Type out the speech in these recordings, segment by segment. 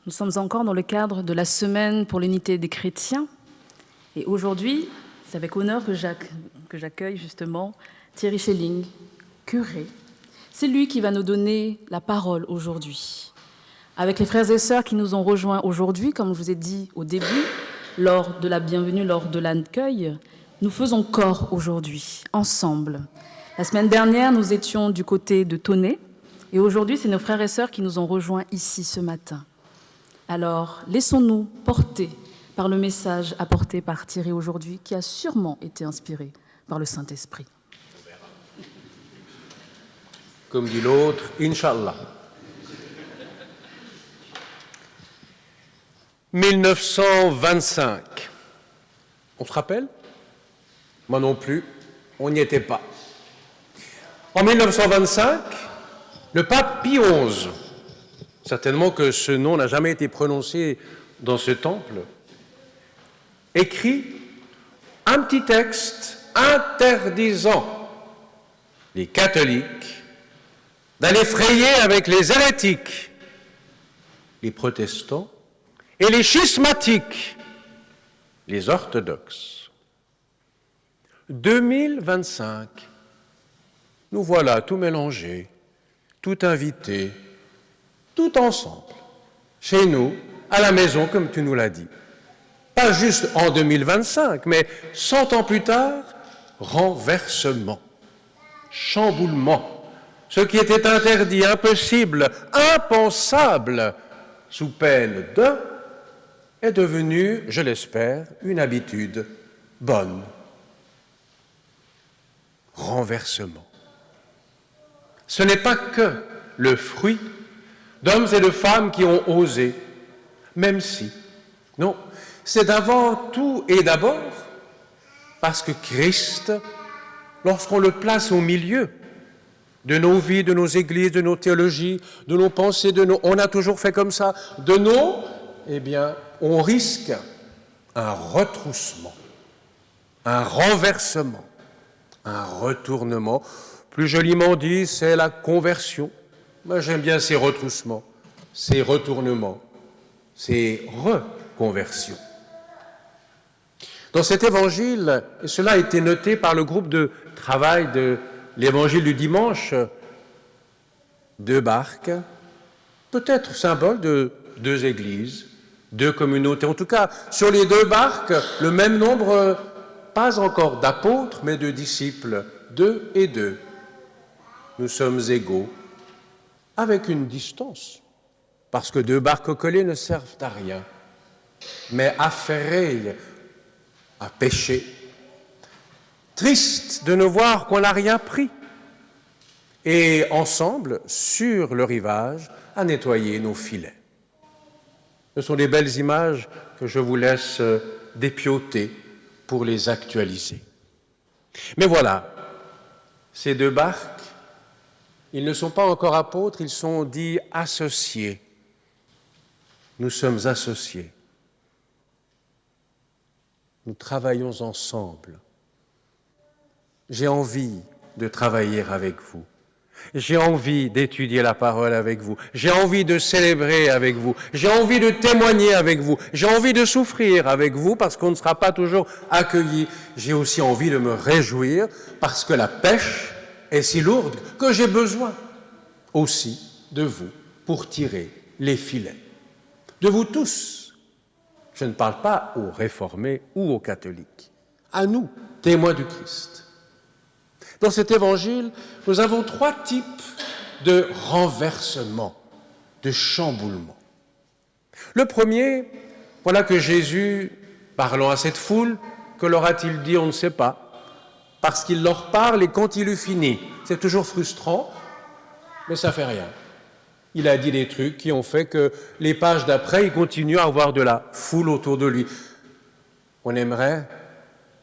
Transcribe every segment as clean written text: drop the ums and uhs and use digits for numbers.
Nous sommes encore dans le cadre de la Semaine pour l'unité des chrétiens. Et aujourd'hui, c'est avec honneur que j'accueille justement Thierry Schelling, curé. C'est lui qui va nous donner la parole aujourd'hui. Avec les frères et sœurs qui nous ont rejoints aujourd'hui, comme je vous ai dit au début, lors de la bienvenue, lors de l'accueil, nous faisons corps aujourd'hui, ensemble. La semaine dernière, nous étions du côté de Tonnet, et aujourd'hui, c'est nos frères et sœurs qui nous ont rejoints ici ce matin. Alors, laissons-nous porter par le message apporté par Thierry aujourd'hui, qui a sûrement été inspiré par le Saint-Esprit. Comme dit l'autre, Inch'Allah. 1925. On se rappelle? Moi non plus, on n'y était pas. En 1925, le pape Pie XI, certainement que ce nom n'a jamais été prononcé dans ce temple, écrit un petit texte interdisant les catholiques d'aller frayer avec les hérétiques, les protestants et les schismatiques, les orthodoxes. 2025, nous voilà tout mélangés, tout invités, tout ensemble, chez nous, à la maison, comme tu nous l'as dit. Pas juste en 2025, mais 100 ans plus tard, renversement, chamboulement. Ce qui était interdit, impossible, impensable, sous peine de, est devenu, je l'espère, une habitude bonne. Renversement. Ce n'est pas que le fruit d'hommes et de femmes qui ont osé, même si, non, c'est d'avant tout et d'abord parce que Christ, lorsqu'on le place au milieu de nos vies, de nos églises, de nos théologies, de nos pensées, on a toujours fait comme ça, eh bien, on risque un retroussement, un renversement, un retournement. Plus joliment dit, c'est la conversion. Moi, j'aime bien ces retroussements, ces retournements, ces reconversions. Dans cet évangile, et cela a été noté par le groupe de travail de l'évangile du dimanche, 2 barques, peut-être symbole de 2 églises, 2 communautés. En tout cas, sur les 2 barques, le même nombre, pas encore d'apôtres, mais de disciples, 2 et 2. Nous sommes égaux, avec une distance, parce que 2 barques collées ne servent à rien, mais à ferrer, à pêcher. Triste de ne voir qu'on n'a rien pris. Et ensemble, sur le rivage, à nettoyer nos filets. Ce sont des belles images que je vous laisse dépioter pour les actualiser. Mais voilà, ces 2 barques, ils ne sont pas encore apôtres, ils sont dits associés. Nous sommes associés. Nous travaillons ensemble. J'ai envie de travailler avec vous. J'ai envie d'étudier la parole avec vous. J'ai envie de célébrer avec vous. J'ai envie de témoigner avec vous. J'ai envie de souffrir avec vous parce qu'on ne sera pas toujours accueillis. J'ai aussi envie de me réjouir parce que la pêche est si lourde que j'ai besoin aussi de vous pour tirer les filets. De vous tous. Je ne parle pas aux réformés ou aux catholiques. À nous, témoins du Christ. Dans cet évangile, nous avons 3 types de renversement, de chamboulement. Le premier, voilà que Jésus, parlant à cette foule, que leur a-t-il dit, on ne sait pas, parce qu'il leur parle et quand il eut fini, c'est toujours frustrant, mais ça ne fait rien. Il a dit des trucs qui ont fait que les pages d'après, il continue à avoir de la foule autour de lui. On aimerait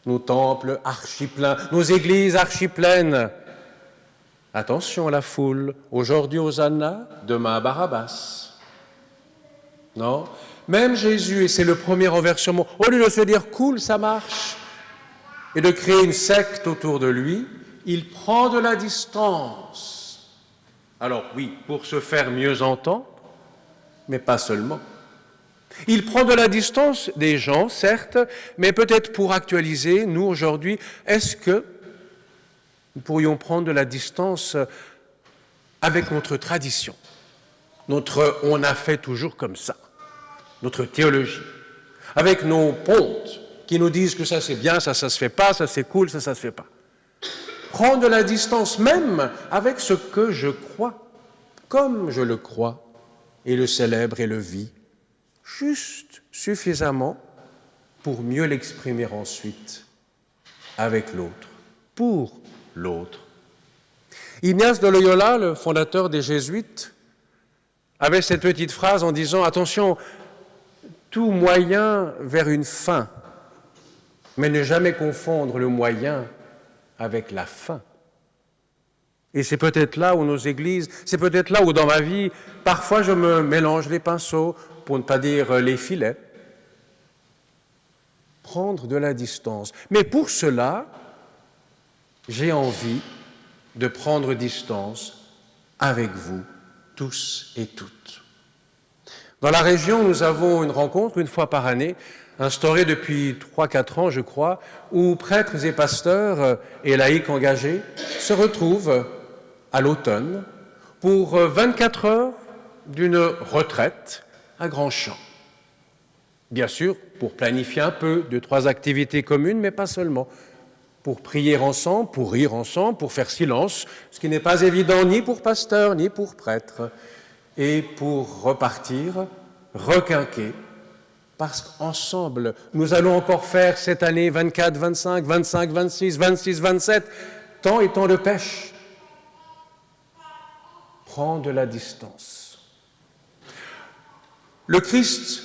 nos temples archi-pleins, nos églises archi-pleines. Attention à la foule, aujourd'hui Hosanna, demain Barabbas. Non, même Jésus, et c'est le premier renversement, au lieu de se dire cool, ça marche, et de créer une secte autour de lui, il prend de la distance. Alors oui, pour se faire mieux entendre, mais pas seulement. Il prend de la distance des gens, certes, mais peut-être pour actualiser, nous aujourd'hui, est-ce que nous pourrions prendre de la distance avec notre tradition, notre « on a fait toujours comme ça », notre théologie, avec nos pontes qui nous disent que ça c'est bien, ça se fait pas, ça c'est cool, ça se fait pas. Prendre de la distance même avec ce que je crois, comme je le crois, et le célèbre et le vis, juste suffisamment pour mieux l'exprimer ensuite avec l'autre, pour l'autre. Ignace de Loyola, le fondateur des Jésuites, avait cette petite phrase en disant « Attention, tout moyen vers une fin, mais ne jamais confondre le moyen avec la fin. » Et c'est peut-être là où nos églises, c'est peut-être là où dans ma vie, parfois je me mélange les pinceaux, pour ne pas dire les filets. Prendre de la distance. Mais pour cela, j'ai envie de prendre distance avec vous, tous et toutes. Dans la région, nous avons une rencontre une fois par année, instaurée depuis 3-4 ans, je crois, où prêtres et pasteurs et laïcs engagés se retrouvent à l'automne pour 24 heures d'une retraite à Grand-Champ. Bien sûr, pour planifier un peu 2-3 activités communes, mais pas seulement. Pour prier ensemble, pour rire ensemble, pour faire silence, ce qui n'est pas évident ni pour pasteurs, ni pour prêtres, et pour repartir, requinquer, parce qu'ensemble, nous allons encore faire cette année 24, 25, 25, 26, 26, 27, tant et tant de pêche. Prends de la distance. Le Christ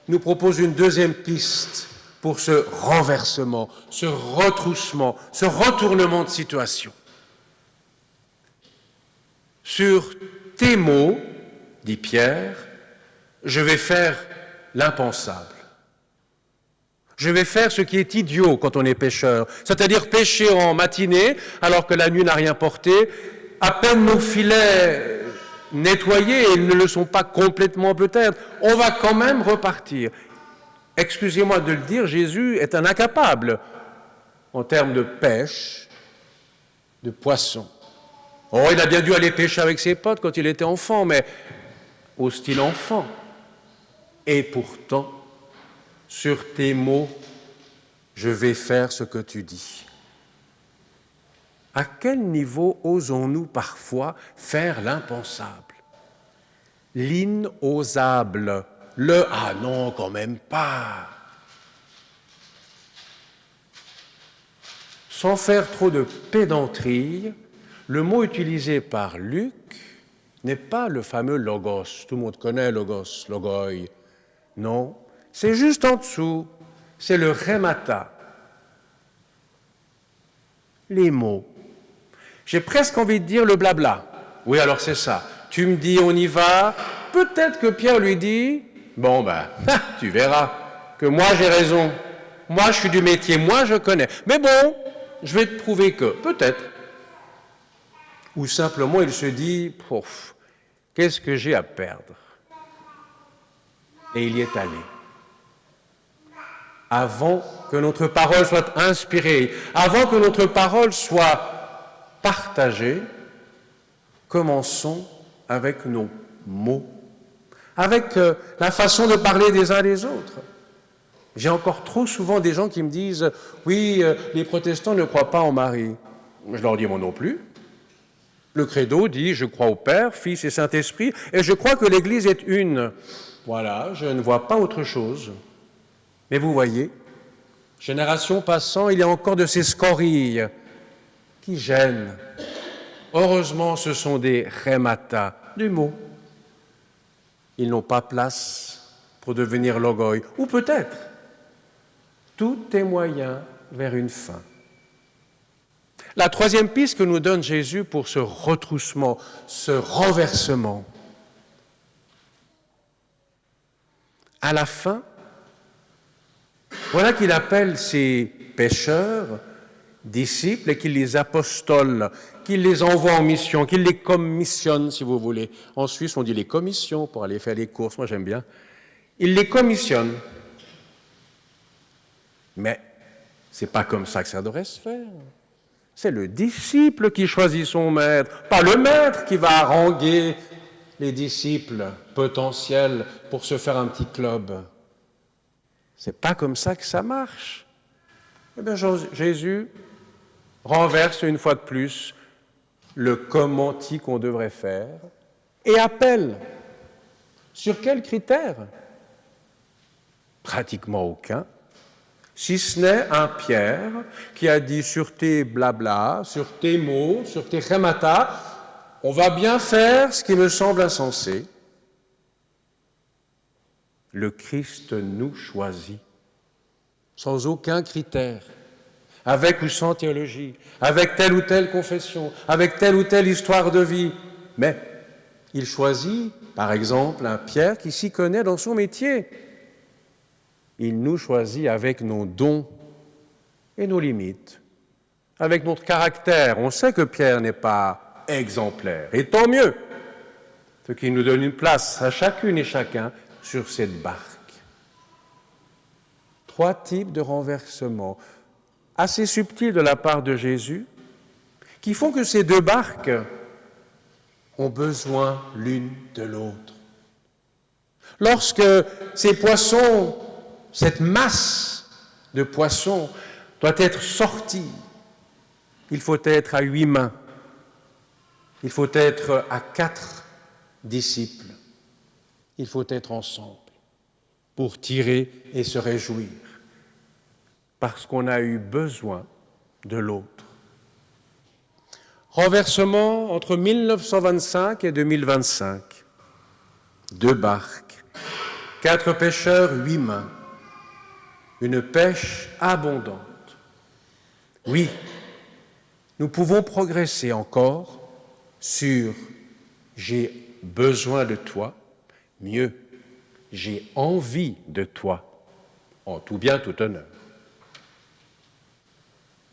nous propose une deuxième piste pour ce renversement, ce retroussement, ce retournement de situation. Sur tes mots, dit Pierre, je vais faire l'impensable. Je vais faire ce qui est idiot quand on est pêcheur, c'est-à-dire pêcher en matinée alors que la nuit n'a rien porté, à peine nos filets nettoyés, et ils ne le sont pas complètement peut-être, on va quand même repartir. Excusez-moi de le dire, Jésus est un incapable en termes de pêche, de poisson. Oh, il a bien dû aller pêcher avec ses potes quand il était enfant, mais au style enfant. Et pourtant, sur tes mots, je vais faire ce que tu dis. À quel niveau osons-nous parfois faire l'impensable, l'inosable, le « ah non, quand même pas ». Sans faire trop de pédanterie, le mot utilisé par Luc n'est pas le fameux logos. Tout le monde connaît logos, logoi. Non, c'est juste en dessous, c'est le rhémata. Les mots. J'ai presque envie de dire le blabla. Oui, alors c'est ça. Tu me dis, on y va. Peut-être que Pierre lui dit, bon ben, tu verras que moi j'ai raison. Moi je suis du métier, moi je connais. Mais bon, je vais te prouver que, peut-être. Ou simplement il se dit, qu'est-ce que j'ai à perdre? Et il y est allé. Avant que notre parole soit inspirée, avant que notre parole soit partagée, commençons avec nos mots, avec la façon de parler des uns des autres. J'ai encore trop souvent des gens qui me disent « Oui, les protestants ne croient pas en Marie ». Je leur dis « Moi non plus ». Le credo dit « Je crois au Père, Fils et Saint-Esprit, et je crois que l'Église est une ». Voilà, je ne vois pas autre chose. Mais vous voyez, génération passant, il y a encore de ces scorilles qui gênent. Heureusement, ce sont des rhémata, du mot. Ils n'ont pas place pour devenir logoi. Ou peut-être, tout est moyen vers une fin. La troisième piste que nous donne Jésus pour ce retroussement, ce renversement. À la fin, voilà qu'il appelle ses pécheurs disciples et qu'il les apostole, qu'il les envoie en mission, qu'il les commissionne, si vous voulez. En Suisse, on dit les commissions pour aller faire les courses. Moi, j'aime bien. Il les commissionne. Mais ce n'est pas comme ça que ça devrait se faire. C'est le disciple qui choisit son maître, pas le maître qui va haranguer les disciples potentiels pour se faire un petit club. C'est pas comme ça que ça marche. Eh bien, Jésus renverse une fois de plus le commenti qu'on devrait faire et appelle. Sur quels critères? Pratiquement aucun, si ce n'est un Pierre qui a dit sur tes blabla, sur tes mots, sur tes chématas, on va bien faire ce qui me semble insensé. Le Christ nous choisit, sans aucun critère, avec ou sans théologie, avec telle ou telle confession, avec telle ou telle histoire de vie. Mais il choisit, par exemple, un Pierre qui s'y connaît dans son métier. Il nous choisit avec nos dons et nos limites, avec notre caractère. On sait que Pierre n'est pas exemplaire, et tant mieux, ce qui nous donne une place à chacune et chacun sur cette barque. 3 types de renversements assez subtils de la part de Jésus qui font que ces 2 barques ont besoin l'une de l'autre. Lorsque ces poissons, cette masse de poissons doit être sortie, il faut être à 8 mains, il faut être à 4 disciples, il faut être ensemble pour tirer et se réjouir, parce qu'on a eu besoin de l'autre. Renversement entre 1925 et 2025. 2 barques, 4 pêcheurs, 8 mains. Une pêche abondante. Oui, nous pouvons progresser encore sur « j'ai besoin de toi », mieux, « j'ai envie de toi », en tout bien, tout honneur.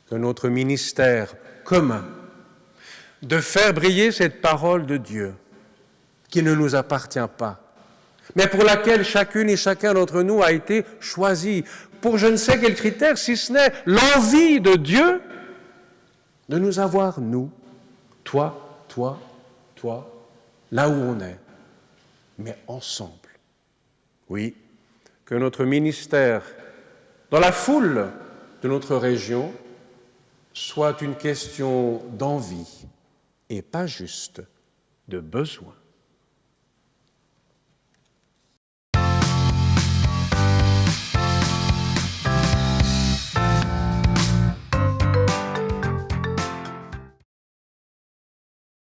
Que notre ministère commun de faire briller cette parole de Dieu qui ne nous appartient pas, mais pour laquelle chacune et chacun d'entre nous a été choisi, pour je ne sais quel critère, si ce n'est l'envie de Dieu de nous avoir, nous, toi, toi, toi, là où on est, mais ensemble. Oui, que notre ministère, dans la foule de notre région, soit une question d'envie et pas juste de besoin.